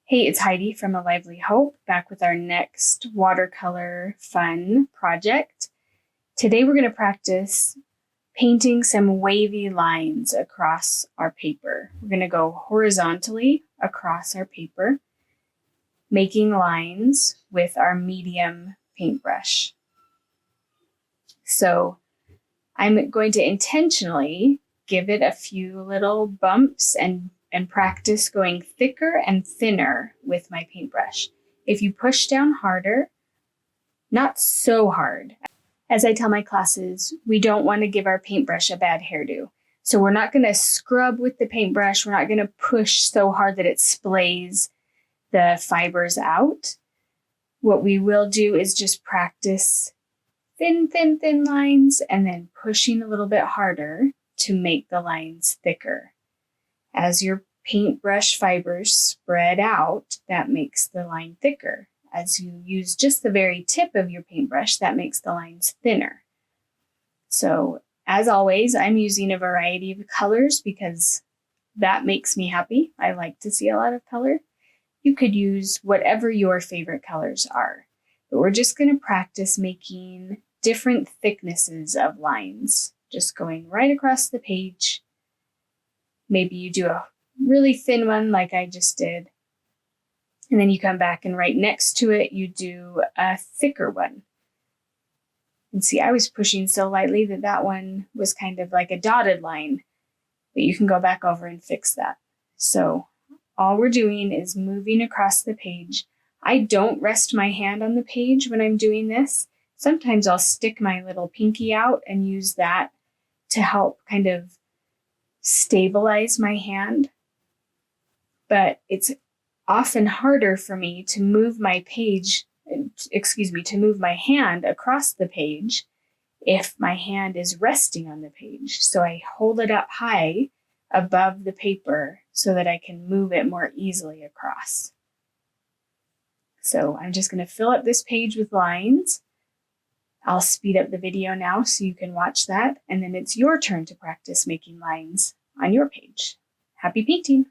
Hey, it's Heidi from A Lively Hope, back with our next watercolor fun project. Today we're going to practice painting some wavy lines across our paper. We're going to go horizontally across our paper, making lines with our medium paintbrush. So I'm going to intentionally give it a few little bumps and practice going thicker and thinner with my paintbrush. If you push down harder, not so hard. As I tell my classes, we don't want to give our paintbrush a bad hairdo. So we're not going to scrub with the paintbrush. We're not going to push so hard that it splays the fibers out. What we will do is just practice thin lines and then pushing a little bit harder to make the lines thicker. As your paintbrush fibers spread out, that makes the line thicker. As you use just the very tip of your paintbrush, that makes the lines thinner. So, as always, I'm using a variety of colors because that makes me happy. I like to see a lot of color. You could use whatever your favorite colors are, but we're just going to practice making different thicknesses of lines, just going right across the page. Maybe you do a really thin one like I just did, and then you come back and right next to it, you do a thicker one. And see, I was pushing so lightly that that one was kind of like a dotted line, but you can go back over and fix that. So all we're doing is moving across the page. I don't rest my hand on the page when I'm doing this. Sometimes I'll stick my little pinky out and use that to help kind of stabilize my hand. But it's often harder for me to move my hand across the page if my hand is resting on the page. So I hold it up high above the paper so that I can move it more easily across. So I'm just going to fill up this page with lines. I'll speed up the video now so you can watch that, and then it's your turn to practice making lines on your page. Happy painting!